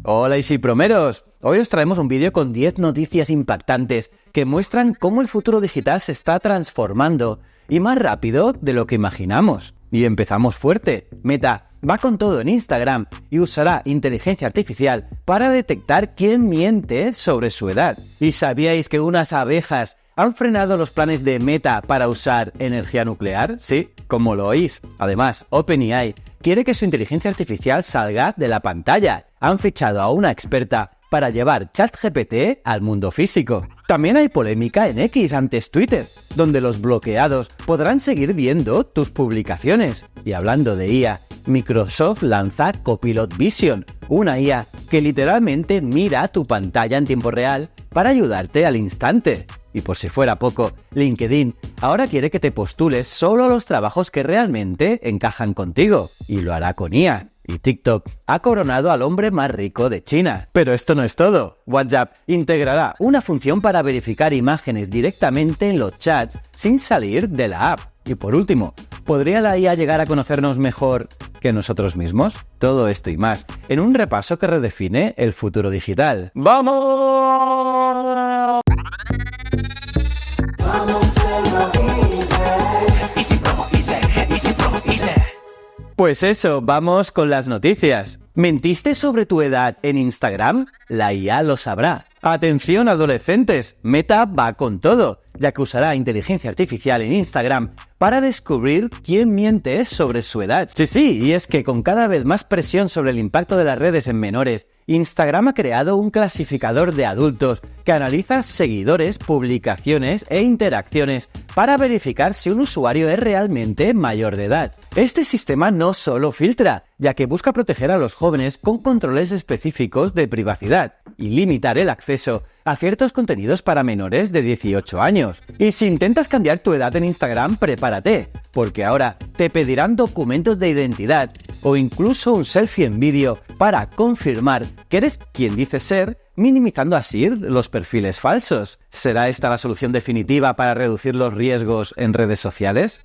Hola Easypromeros, hoy os traemos un vídeo con 10 noticias impactantes que muestran cómo el futuro digital se está transformando y más rápido de lo que imaginamos. Y empezamos fuerte. Meta va con todo en Instagram y usará inteligencia artificial para detectar quién miente sobre su edad. ¿Y sabíais que unas abejas han frenado los planes de Meta para usar energía nuclear? Sí, como lo oís. Además, OpenAI quiere que su inteligencia artificial salga de la pantalla. Han fichado a una experta para llevar ChatGPT al mundo físico. También hay polémica en X, antes Twitter, donde los bloqueados podrán seguir viendo tus publicaciones. Y hablando de IA, Microsoft lanza Copilot Vision, una IA que literalmente mira tu pantalla en tiempo real para ayudarte al instante. Y por si fuera poco, LinkedIn ahora quiere que te postules solo a los trabajos que realmente encajan contigo, y lo hará con IA. Y TikTok ha coronado al hombre más rico de China. Pero esto no es todo. WhatsApp integrará una función para verificar imágenes directamente en los chats sin salir de la app. Y por último, ¿podría la IA llegar a conocernos mejor que nosotros mismos? Todo esto y más en un repaso que redefine el futuro digital. ¡Vamos! Pues eso, vamos con las noticias. ¿Mentiste sobre tu edad en Instagram? La IA lo sabrá. Atención adolescentes, Meta va con todo, ya que usará inteligencia artificial en Instagram para descubrir quién miente sobre su edad. Sí, y es que con cada vez más presión sobre el impacto de las redes en menores, Instagram ha creado un clasificador de adultos que analiza seguidores, publicaciones e interacciones para verificar si un usuario es realmente mayor de edad. Este sistema no solo filtra, ya que busca proteger a los jóvenes con controles específicos de privacidad y limitar el acceso a ciertos contenidos para menores de 18 años. Y si intentas cambiar tu edad en Instagram, prepárate, porque ahora te pedirán documentos de identidad o incluso un selfie en vídeo para confirmar que eres quien dices ser, minimizando así los perfiles falsos. ¿Será esta la solución definitiva para reducir los riesgos en redes sociales?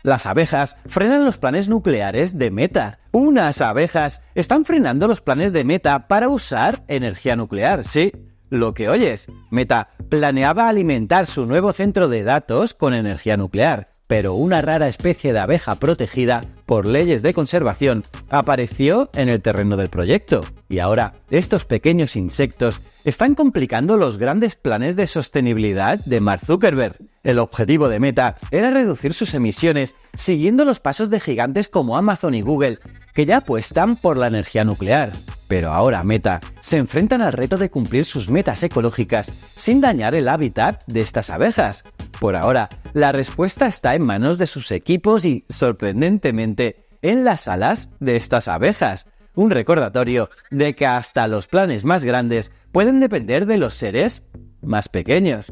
Las abejas frenan los planes nucleares de Meta. Unas abejas están frenando los planes de Meta para usar energía nuclear, sí. Lo que oyes, Meta planeaba alimentar su nuevo centro de datos con energía nuclear, pero una rara especie de abeja protegida por leyes de conservación apareció en el terreno del proyecto. Y ahora, estos pequeños insectos están complicando los grandes planes de sostenibilidad de Mark Zuckerberg. El objetivo de Meta era reducir sus emisiones siguiendo los pasos de gigantes como Amazon y Google, que ya apuestan por la energía nuclear. Pero ahora Meta se enfrentan al reto de cumplir sus metas ecológicas sin dañar el hábitat de estas abejas. Por ahora, la respuesta está en manos de sus equipos y, sorprendentemente, en las alas de estas abejas. Un recordatorio de que hasta los planes más grandes pueden depender de los seres más pequeños.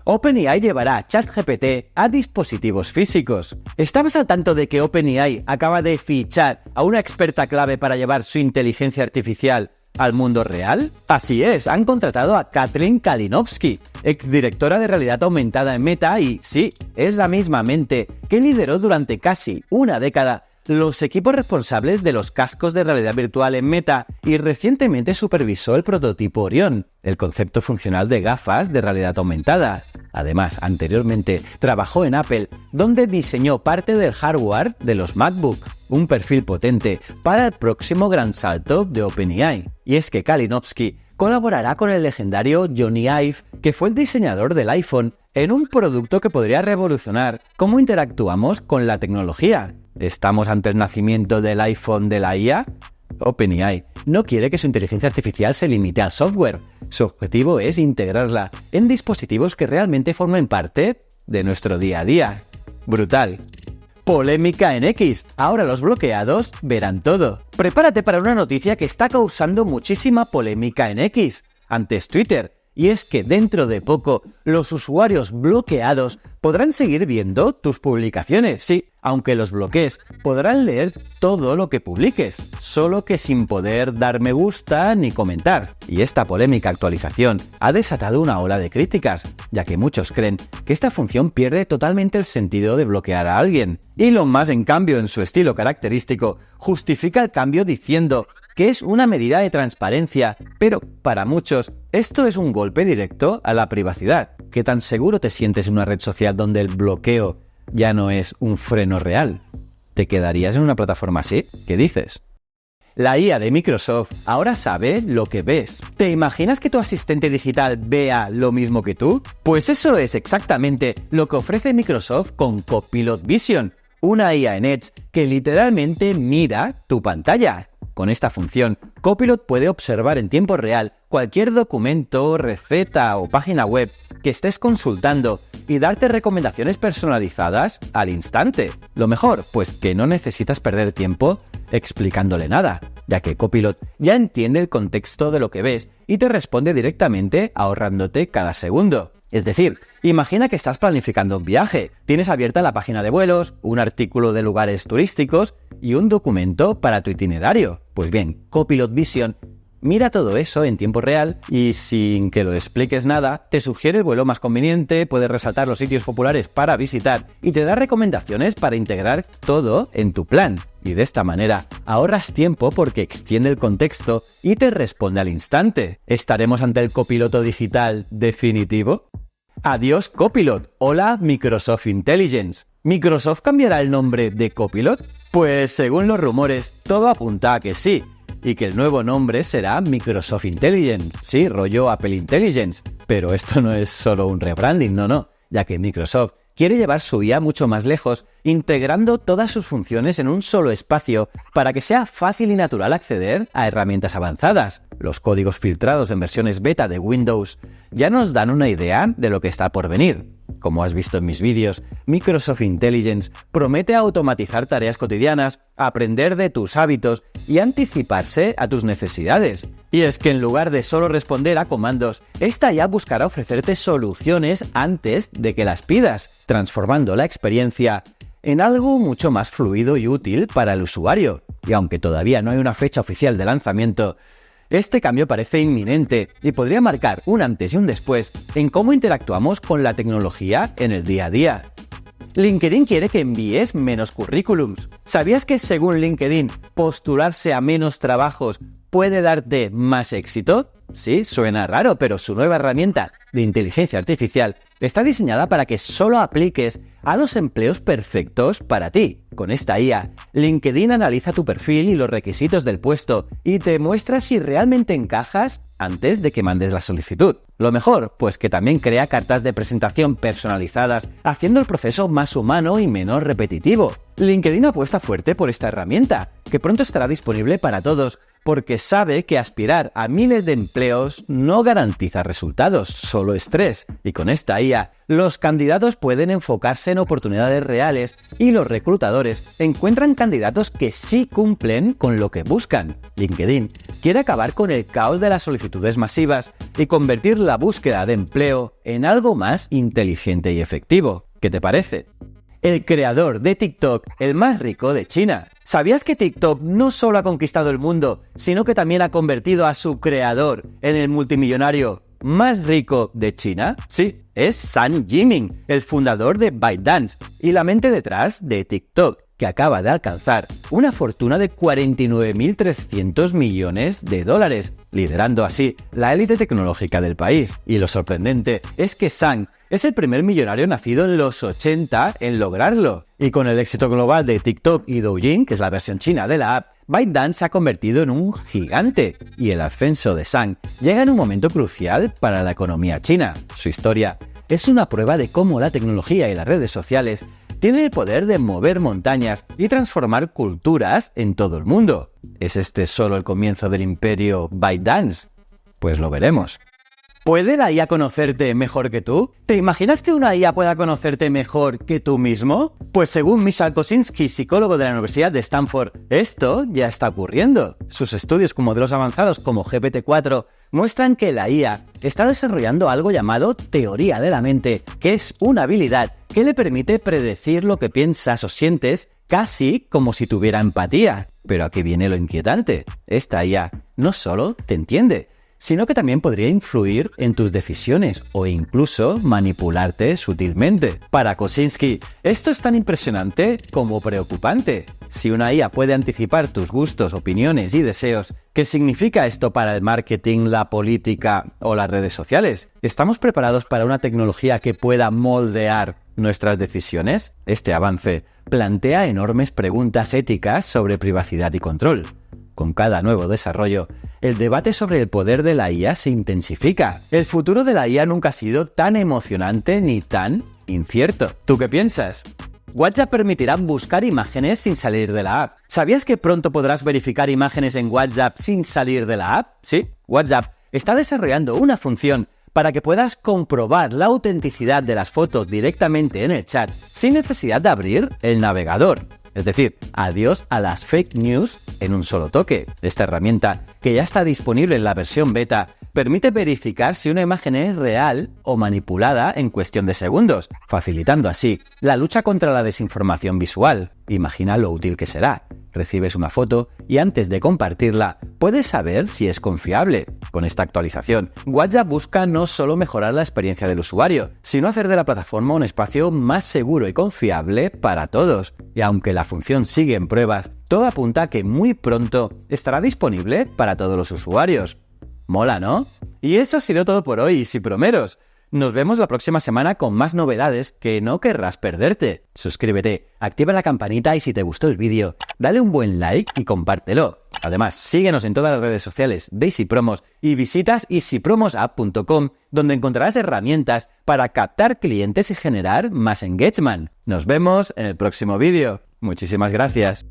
OpenAI llevará ChatGPT a dispositivos físicos. ¿Estabas al tanto de que OpenAI acaba de fichar a una experta clave para llevar su inteligencia artificial al mundo real? Así es, han contratado a Kathleen Kalinowski, exdirectora de realidad aumentada en Meta y, sí, es la misma mente que lideró durante casi una década los equipos responsables de los cascos de realidad virtual en Meta y recientemente supervisó el prototipo Orion, el concepto funcional de gafas de realidad aumentada. Además, anteriormente trabajó en Apple, donde diseñó parte del hardware de los MacBook, un perfil potente para el próximo gran salto de OpenAI. Y es que Kalinowski colaborará con el legendario Jony Ive, que fue el diseñador del iPhone, en un producto que podría revolucionar cómo interactuamos con la tecnología. ¿Estamos ante el nacimiento del iPhone de la IA? OpenAI no quiere que su inteligencia artificial se limite al software. Su objetivo es integrarla en dispositivos que realmente formen parte de nuestro día a día. Brutal. Polémica en X. Ahora los bloqueados verán todo. Prepárate para una noticia que está causando muchísima polémica en X, antes Twitter. Y es que dentro de poco, los usuarios bloqueados podrán seguir viendo tus publicaciones. Sí, aunque los bloquees, podrán leer todo lo que publiques, solo que sin poder dar me gusta ni comentar. Y esta polémica actualización ha desatado una ola de críticas, ya que muchos creen que esta función pierde totalmente el sentido de bloquear a alguien. Elon Musk, en cambio, en su estilo característico, justifica el cambio diciendo que es una medida de transparencia, pero para muchos esto es un golpe directo a la privacidad. ¿Qué tan seguro te sientes en una red social donde el bloqueo ya no es un freno real? ¿Te quedarías en una plataforma así? ¿Qué dices? La IA de Microsoft ahora sabe lo que ves. ¿Te imaginas que tu asistente digital vea lo mismo que tú? Pues eso es exactamente lo que ofrece Microsoft con Copilot Vision, una IA en Edge que literalmente mira tu pantalla. Con esta función, Copilot puede observar en tiempo real cualquier documento, receta o página web que estés consultando y darte recomendaciones personalizadas al instante. Lo mejor, pues que no necesitas perder tiempo explicándole nada, ya que Copilot ya entiende el contexto de lo que ves y te responde directamente ahorrándote cada segundo. Es decir, imagina que estás planificando un viaje, tienes abierta la página de vuelos, un artículo de lugares turísticos y un documento para tu itinerario. Pues bien, Copilot Vision mira todo eso en tiempo real y sin que lo expliques nada, te sugiere el vuelo más conveniente, puede resaltar los sitios populares para visitar y te da recomendaciones para integrar todo en tu plan. Y de esta manera ahorras tiempo porque extiende el contexto y te responde al instante. ¿Estaremos ante el copiloto digital definitivo? Adiós Copilot, hola Microsoft Intelligence. ¿Microsoft cambiará el nombre de Copilot? Pues según los rumores, todo apunta a que sí, y que el nuevo nombre será Microsoft Intelligence, sí, rollo Apple Intelligence. Pero esto no es solo un rebranding, no, ya que Microsoft quiere llevar su IA mucho más lejos, integrando todas sus funciones en un solo espacio para que sea fácil y natural acceder a herramientas avanzadas. Los códigos filtrados en versiones beta de Windows ya nos dan una idea de lo que está por venir. Como has visto en mis vídeos, Microsoft Intelligence promete automatizar tareas cotidianas, aprender de tus hábitos y anticiparse a tus necesidades. Y es que en lugar de solo responder a comandos, esta ya buscará ofrecerte soluciones antes de que las pidas, transformando la experiencia en algo mucho más fluido y útil para el usuario. Y aunque todavía no hay una fecha oficial de lanzamiento, este cambio parece inminente y podría marcar un antes y un después en cómo interactuamos con la tecnología en el día a día. LinkedIn quiere que envíes menos currículums. ¿Sabías que según LinkedIn, postularse a menos trabajos puede darte más éxito? Sí, suena raro, pero su nueva herramienta de inteligencia artificial está diseñada para que solo apliques a los empleos perfectos para ti. Con esta IA, LinkedIn analiza tu perfil y los requisitos del puesto y te muestra si realmente encajas antes de que mandes la solicitud. Lo mejor, pues que también crea cartas de presentación personalizadas, haciendo el proceso más humano y menos repetitivo. LinkedIn apuesta fuerte por esta herramienta, que pronto estará disponible para todos, porque sabe que aspirar a miles de empleos no garantiza resultados, solo estrés. Y con esta IA, los candidatos pueden enfocarse en oportunidades reales y los reclutadores encuentran candidatos que sí cumplen con lo que buscan. LinkedIn quiere acabar con el caos de las solicitudes masivas y convertir la búsqueda de empleo en algo más inteligente y efectivo. ¿Qué te parece? El creador de TikTok, el más rico de China. ¿Sabías que TikTok no solo ha conquistado el mundo, sino que también ha convertido a su creador en el multimillonario más rico de China? Sí, es Zhang Yiming, el fundador de ByteDance y la mente detrás de TikTok, que acaba de alcanzar una fortuna de 49.300 millones de dólares, liderando así la élite tecnológica del país. Y lo sorprendente es que Zhang es el primer millonario nacido en los 80 en lograrlo. Y con el éxito global de TikTok y Douyin, que es la versión china de la app, ByteDance se ha convertido en un gigante. Y el ascenso de Zhang llega en un momento crucial para la economía china. Su historia es una prueba de cómo la tecnología y las redes sociales tienen el poder de mover montañas y transformar culturas en todo el mundo. ¿Es este solo el comienzo del imperio ByteDance? Pues lo veremos. ¿Puede la IA conocerte mejor que tú? ¿Te imaginas que una IA pueda conocerte mejor que tú mismo? Pues según Misha Kosinski, psicólogo de la Universidad de Stanford, esto ya está ocurriendo. Sus estudios con modelos avanzados como GPT-4 muestran que la IA está desarrollando algo llamado teoría de la mente, que es una habilidad que le permite predecir lo que piensas o sientes casi como si tuviera empatía. Pero aquí viene lo inquietante. Esta IA no solo te entiende, sino que también podría influir en tus decisiones o incluso manipularte sutilmente. Para Kosinski, esto es tan impresionante como preocupante. Si una IA puede anticipar tus gustos, opiniones y deseos, ¿qué significa esto para el marketing, la política o las redes sociales? ¿Estamos preparados para una tecnología que pueda moldear nuestras decisiones? Este avance plantea enormes preguntas éticas sobre privacidad y control. Con cada nuevo desarrollo, el debate sobre el poder de la IA se intensifica. El futuro de la IA nunca ha sido tan emocionante ni tan incierto. ¿Tú qué piensas? WhatsApp permitirá buscar imágenes sin salir de la app. ¿Sabías que pronto podrás verificar imágenes en WhatsApp sin salir de la app? Sí, WhatsApp está desarrollando una función para que puedas comprobar la autenticidad de las fotos directamente en el chat sin necesidad de abrir el navegador. Es decir, adiós a las fake news en un solo toque. Esta herramienta, que ya está disponible en la versión beta, permite verificar si una imagen es real o manipulada en cuestión de segundos, facilitando así la lucha contra la desinformación visual. Imagina lo útil que será. Recibes una foto y antes de compartirla, puedes saber si es confiable. Con esta actualización, WhatsApp busca no solo mejorar la experiencia del usuario, sino hacer de la plataforma un espacio más seguro y confiable para todos. Y aunque la función sigue en pruebas, todo apunta a que muy pronto estará disponible para todos los usuarios. Mola, ¿no? Y eso ha sido todo por hoy, Sipromeros. Nos vemos la próxima semana con más novedades que no querrás perderte. Suscríbete, activa la campanita y si te gustó el vídeo, dale un buen like y compártelo. Además, síguenos en todas las redes sociales de EasyPromos y visitas easypromosapp.com, donde encontrarás herramientas para captar clientes y generar más engagement. Nos vemos en el próximo vídeo. Muchísimas gracias.